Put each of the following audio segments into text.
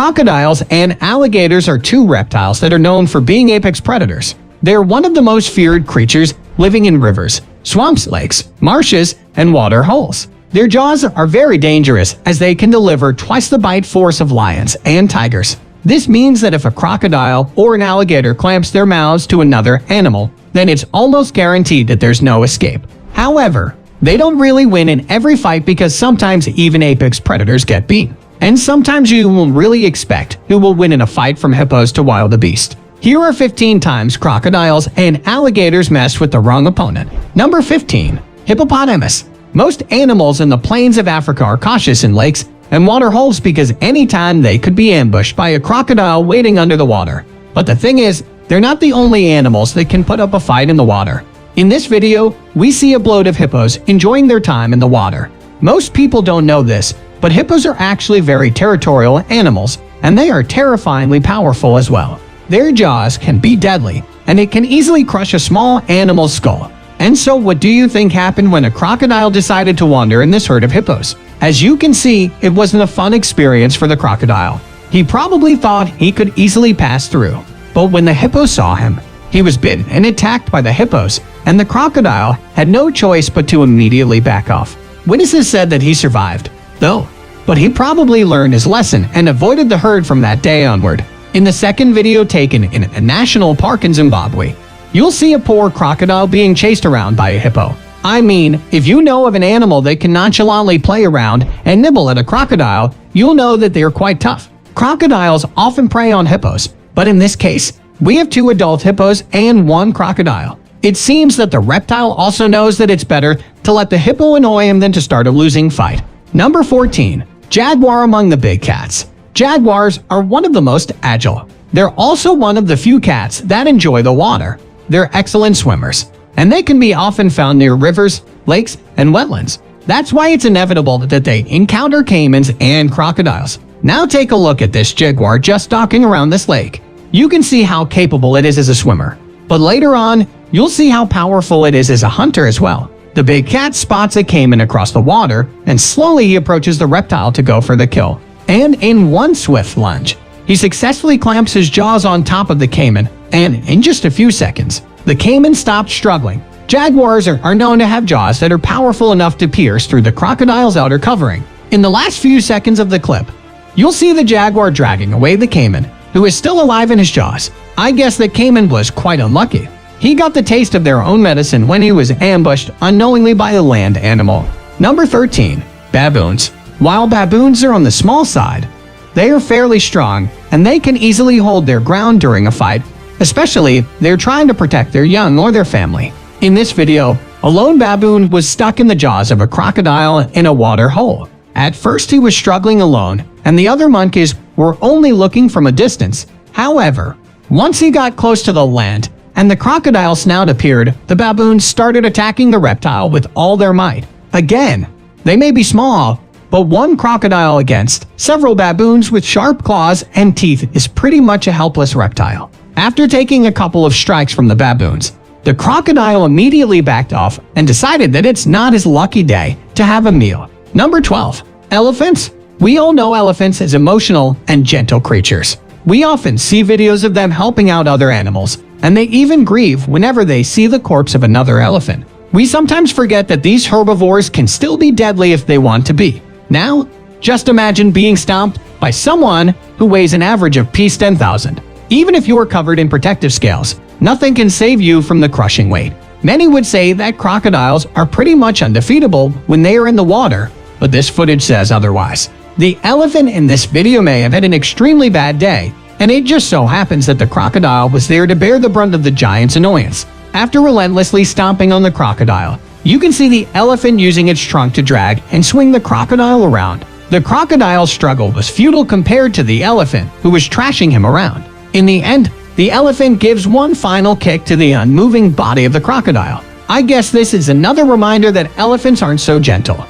Crocodiles and alligators are two reptiles that are known for being apex predators. They're one of the most feared creatures living in rivers, swamps, lakes, marshes, and water holes. Their jaws are very dangerous as they can deliver twice the bite force of lions and tigers. This means that if a crocodile or an alligator clamps their mouths to another animal, then it's almost guaranteed that there's no escape. However, they don't really win in every fight because sometimes even apex predators get beat. And sometimes you will really expect who will win in a fight from hippos to wildebeest. Here are 15 times crocodiles and alligators messed with the wrong opponent. Number 15. Hippopotamus. Most animals in the plains of Africa are cautious in lakes and water holes because anytime they could be ambushed by a crocodile waiting under the water. But the thing is, they're not the only animals that can put up a fight in the water. In this video, we see a bloat of hippos enjoying their time in the water. Most people don't know this, but hippos are actually very territorial animals, and they are terrifyingly powerful as well. Their jaws can be deadly, and it can easily crush a small animal's skull. And so what do you think happened when a crocodile decided to wander in this herd of hippos? As you can see, it wasn't a fun experience for the crocodile. He probably thought he could easily pass through. But when the hippo saw him, he was bitten and attacked by the hippos, and the crocodile had no choice but to immediately back off. Witnesses said that he survived, though, but he probably learned his lesson and avoided the herd from that day onward. In the second video taken in a national park in Zimbabwe, you'll see a poor crocodile being chased around by a hippo. I mean, if you know of an animal that can nonchalantly play around and nibble at a crocodile, you'll know that they are quite tough. Crocodiles often prey on hippos, but in this case, we have 2 adult hippos and 1 crocodile. It seems that the reptile also knows that it's better to let the hippo annoy him than to start a losing fight. Number 14. Jaguar among the big cats. Jaguars are one of the most agile. They're also one of the few cats that enjoy the water. They're excellent swimmers, and they can be often found near rivers, lakes, and wetlands. That's why it's inevitable that they encounter caimans and crocodiles. Now take a look at this jaguar just stalking around this lake. You can see how capable it is as a swimmer, but later on, you'll see how powerful it is as a hunter as well. The big cat spots a caiman across the water, and slowly he approaches the reptile to go for the kill. And in one swift lunge, he successfully clamps his jaws on top of the caiman, and in just a few seconds, the caiman stopped struggling. Jaguars are known to have jaws that are powerful enough to pierce through the crocodile's outer covering. In the last few seconds of the clip, you'll see the jaguar dragging away the caiman, who is still alive in his jaws. I guess that caiman was quite unlucky. He got the taste of their own medicine when he was ambushed unknowingly by a land animal. Number 13. Baboons. While baboons are on the small side, they are fairly strong, and they can easily hold their ground during a fight, especially if they're trying to protect their young or their family. In this video, a lone baboon was stuck in the jaws of a crocodile in a water hole. At first he was struggling alone, and the other monkeys were only looking from a distance. However, once he got close to the land and the crocodile snout appeared, the baboons started attacking the reptile with all their might. Again, they may be small, but one crocodile against several baboons with sharp claws and teeth is pretty much a helpless reptile. After taking a couple of strikes from the baboons, the crocodile immediately backed off and decided that it's not his lucky day to have a meal. Number 12. Elephants. We all know elephants as emotional and gentle creatures. We often see videos of them helping out other animals, and they even grieve whenever they see the corpse of another elephant. We sometimes forget that these herbivores can still be deadly if they want to be. Now, just imagine being stomped by someone who weighs an average of 10,000. Even if you are covered in protective scales, nothing can save you from the crushing weight. Many would say that crocodiles are pretty much undefeatable when they are in the water, but this footage says otherwise. The elephant in this video may have had an extremely bad day, and it just so happens that the crocodile was there to bear the brunt of the giant's annoyance. After relentlessly stomping on the crocodile, you can see the elephant using its trunk to drag and swing the crocodile around. The crocodile's struggle was futile compared to the elephant, who was trashing him around. In the end, the elephant gives one final kick to the unmoving body of the crocodile. I guess this is another reminder that elephants aren't so gentle.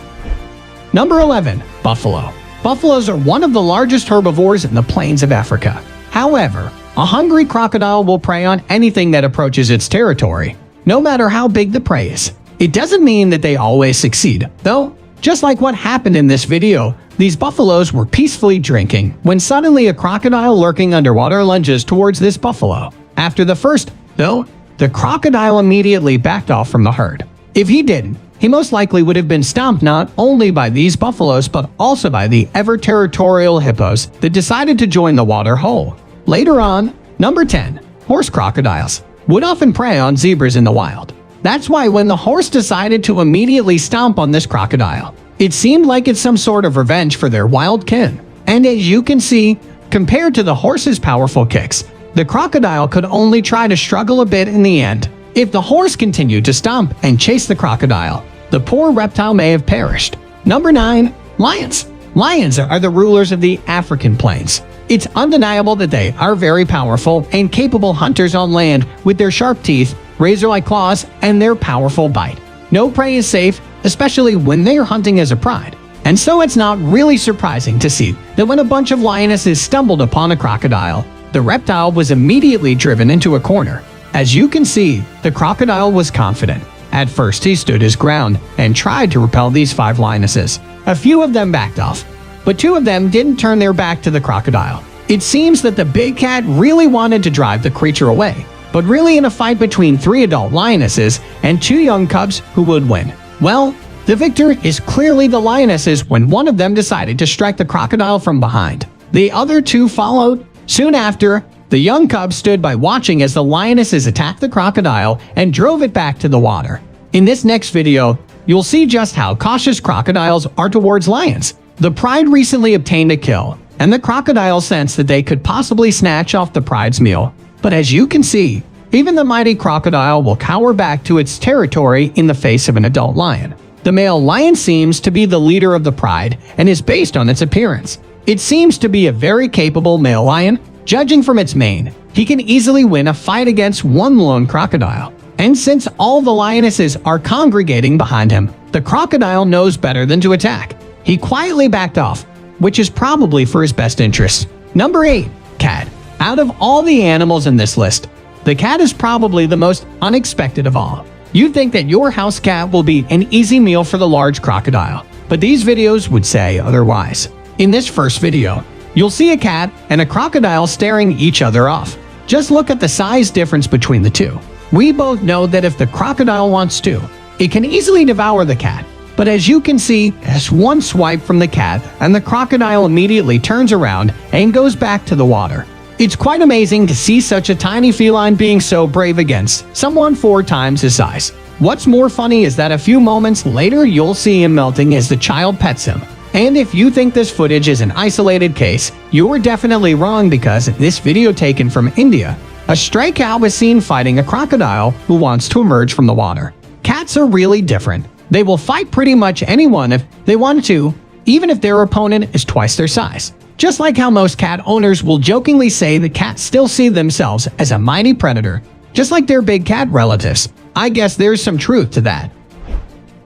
Number 11. Buffalo. Buffaloes are one of the largest herbivores in the plains of Africa. However, a hungry crocodile will prey on anything that approaches its territory, no matter how big the prey is. It doesn't mean that they always succeed, though. Just like what happened in this video, these buffaloes were peacefully drinking when suddenly a crocodile lurking underwater lunges towards this buffalo. After the first, though, the crocodile immediately backed off from the herd. If he didn't, he most likely would have been stomped not only by these buffaloes but also by the ever-territorial hippos that decided to join the water hole. Later on, number 10, horse crocodiles would often prey on zebras in the wild. That's why when the horse decided to immediately stomp on this crocodile, it seemed like it's some sort of revenge for their wild kin. And as you can see, compared to the horse's powerful kicks, the crocodile could only try to struggle a bit in the end. If the horse continued to stomp and chase the crocodile, the poor reptile may have perished. Number 9. Lions. Lions are the rulers of the African plains. It's undeniable that they are very powerful and capable hunters on land with their sharp teeth, razor-like claws, and their powerful bite. No prey is safe, especially when they are hunting as a pride. And so it's not really surprising to see that when a bunch of lionesses stumbled upon a crocodile, the reptile was immediately driven into a corner. As you can see, the crocodile was confident. At first he stood his ground and tried to repel these 5 lionesses. A few of them backed off, but 2 of them didn't turn their back to the crocodile. It seems that the big cat really wanted to drive the creature away, but really in a fight between 3 adult lionesses and 2 young cubs, who would win? Well, the victor is clearly the lionesses when one of them decided to strike the crocodile from behind. The other 2 followed. Soon after, the young cub stood by watching as the lionesses attacked the crocodile and drove it back to the water. In this next video, you'll see just how cautious crocodiles are towards lions. The pride recently obtained a kill, and the crocodile sensed that they could possibly snatch off the pride's meal. But as you can see, even the mighty crocodile will cower back to its territory in the face of an adult lion. The male lion seems to be the leader of the pride and is based on its appearance. It seems to be a very capable male lion. Judging from its mane, he can easily win a fight against one lone crocodile. And since all the lionesses are congregating behind him, the crocodile knows better than to attack. He quietly backed off, which is probably for his best interest. Number 8. Cat. Out of all the animals in this list, the cat is probably the most unexpected of all. You'd think that your house cat will be an easy meal for the large crocodile, but these videos would say otherwise. In this first video, you'll see a cat and a crocodile staring each other off. Just look at the size difference between the 2. We both know that if the crocodile wants to, it can easily devour the cat. But as you can see, just one swipe from the cat and the crocodile immediately turns around and goes back to the water. It's quite amazing to see such a tiny feline being so brave against someone 4 times his size. What's more funny is that a few moments later you'll see him melting as the child pets him. And if you think this footage is an isolated case, you are definitely wrong, because in this video taken from India, a stray cat was seen fighting a crocodile who wants to emerge from the water. Cats are really different. They will fight pretty much anyone if they want to, even if their opponent is twice their size. Just like how most cat owners will jokingly say that cats still see themselves as a mighty predator, just like their big cat relatives. I guess there's some truth to that.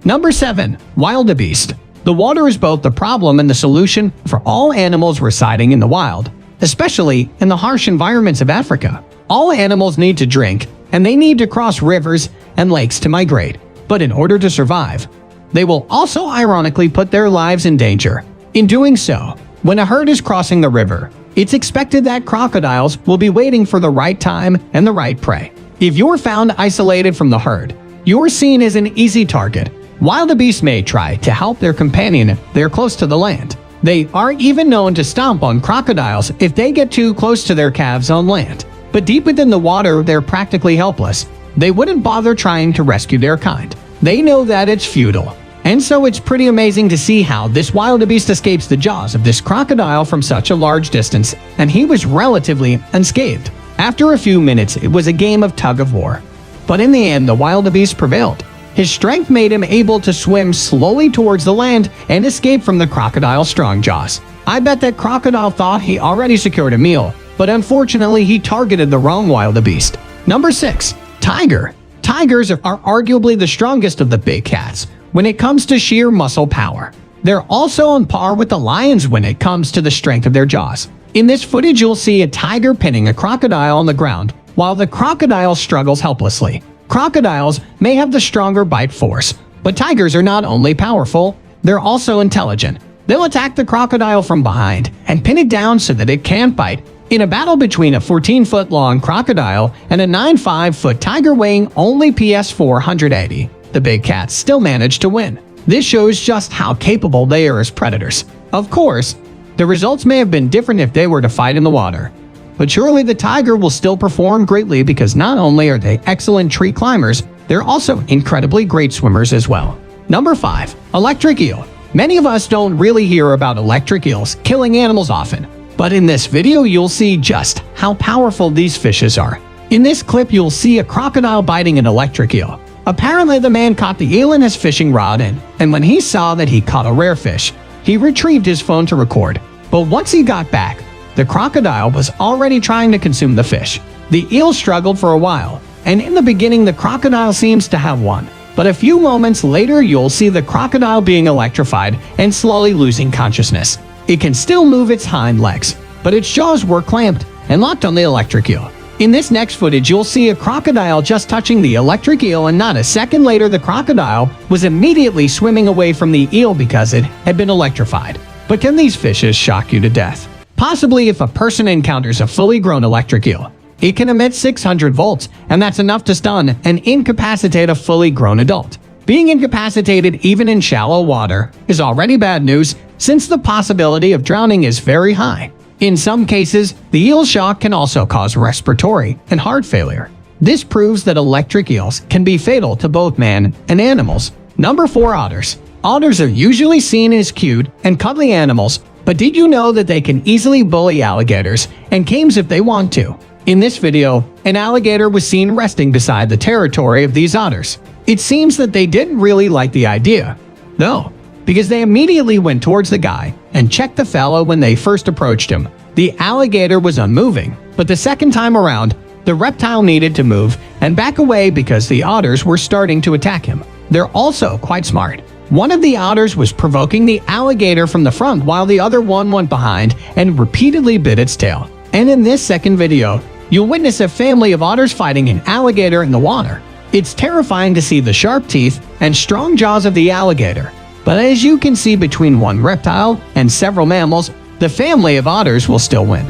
Number 7. Wildebeest. The water is both the problem and the solution for all animals residing in the wild, especially in the harsh environments of Africa. All animals need to drink, and they need to cross rivers and lakes to migrate. But in order to survive, they will also ironically put their lives in danger. In doing so, when a herd is crossing the river, it's expected that crocodiles will be waiting for the right time and the right prey. If you're found isolated from the herd, you're seen as an easy target. Wildebeest may try to help their companion if they're close to the land. They are even known to stomp on crocodiles if they get too close to their calves on land. But deep within the water, they're practically helpless. They wouldn't bother trying to rescue their kind. They know that it's futile. And so it's pretty amazing to see how this wildebeest escapes the jaws of this crocodile from such a large distance, and he was relatively unscathed. After a few minutes, it was a game of tug-of-war. But in the end, the wildebeest prevailed. His strength made him able to swim slowly towards the land and escape from the crocodile's strong jaws. I bet that crocodile thought he already secured a meal, but unfortunately he targeted the wrong wildebeest. Number 6. Tiger. Tigers are arguably the strongest of the big cats when it comes to sheer muscle power. They're also on par with the lions when it comes to the strength of their jaws. In this footage, you'll see a tiger pinning a crocodile on the ground while the crocodile struggles helplessly. Crocodiles may have the stronger bite force, but tigers are not only powerful, They're also intelligent. They'll attack the crocodile from behind and pin it down so that it can't bite. In a battle between a 14-foot-long crocodile and a 9.5-foot tiger weighing only PS 480, the big cats still managed to win. This shows just how capable they are as predators. Of course, the results may have been different if they were to fight in the water. But surely the tiger will still perform greatly because not only are they excellent tree climbers, they're also incredibly great swimmers as well. Number 5. Electric eel. Many of us don't really hear about electric eels killing animals often, but in this video you'll see just how powerful these fishes are. In this clip you'll see a crocodile biting an electric eel. Apparently the man caught the eel in his fishing rod and when he saw that he caught a rare fish, he retrieved his phone to record. But once he got back, the crocodile was already trying to consume the fish. The eel struggled for a while, and in the beginning the crocodile seems to have won. But a few moments later you'll see the crocodile being electrified and slowly losing consciousness. It can still move its hind legs, but its jaws were clamped and locked on the electric eel. In this next footage you'll see a crocodile just touching the electric eel, and not a second later the crocodile was immediately swimming away from the eel because it had been electrified. But can these fishes shock you to death? Possibly if a person encounters a fully grown electric eel. It can emit 600 volts, and that's enough to stun and incapacitate a fully grown adult. Being incapacitated even in shallow water is already bad news, since the possibility of drowning is very high. In some cases, the eel shock can also cause respiratory and heart failure. This proves that electric eels can be fatal to both man and animals. Number 4. Otters. Otters are usually seen as cute and cuddly animals, but did you know that they can easily bully alligators and caves if they want to? In this video, an alligator was seen resting beside the territory of these otters. It seems that they didn't really like the idea, though, because they immediately went towards the guy and checked the fellow when they first approached him. The alligator was unmoving, but the second time around, the reptile needed to move and back away because the otters were starting to attack him. They're also quite smart. One of the otters was provoking the alligator from the front while the other one went behind and repeatedly bit its tail. And in this second video, you'll witness a family of otters fighting an alligator in the water. It's terrifying to see the sharp teeth and strong jaws of the alligator. But as you can see, between one reptile and several mammals, the family of otters will still win.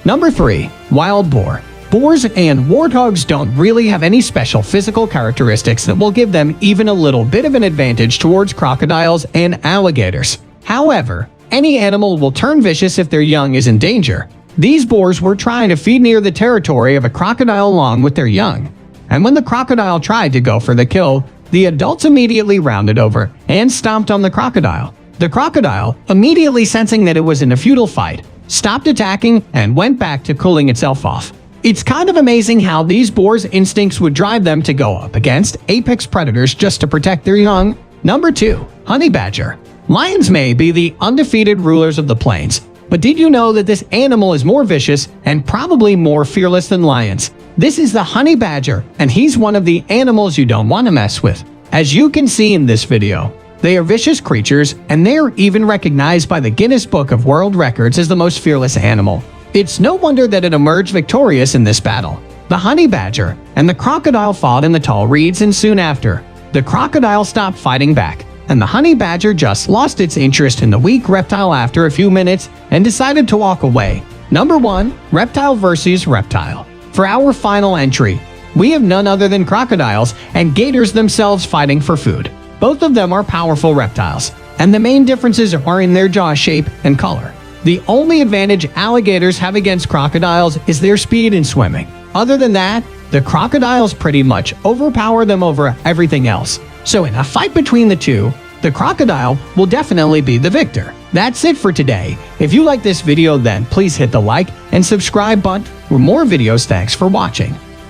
Number 3. Wild boar. Boars and warthogs don't really have any special physical characteristics that will give them even a little bit of an advantage towards crocodiles and alligators. However, any animal will turn vicious if their young is in danger. These boars were trying to feed near the territory of a crocodile along with their young. And when the crocodile tried to go for the kill, the adults immediately rounded over and stomped on the crocodile. The crocodile, immediately sensing that it was in a futile fight, stopped attacking and went back to cooling itself off. It's kind of amazing how these boars' instincts would drive them to go up against apex predators just to protect their young. Number 2. Honey badger. Lions may be the undefeated rulers of the plains, but did you know that this animal is more vicious and probably more fearless than lions? This is the honey badger, and he's one of the animals you don't want to mess with. As you can see in this video, they are vicious creatures, and they're even recognized by the Guinness Book of World Records as the most fearless animal. It's no wonder that it emerged victorious in this battle. The honey badger and the crocodile fought in the tall reeds, and soon after, the crocodile stopped fighting back, and the honey badger just lost its interest in the weak reptile after a few minutes and decided to walk away. Number 1. Reptile versus reptile. For our final entry, we have none other than crocodiles and gators themselves fighting for food. Both of them are powerful reptiles, and the main differences are in their jaw shape and color. The only advantage alligators have against crocodiles is their speed in swimming. Other than that, the crocodiles pretty much overpower them over everything else. So in a fight between the two, the crocodile will definitely be the victor. That's it for today. If you like this video, then please hit the like and subscribe button for more videos. Thanks for watching.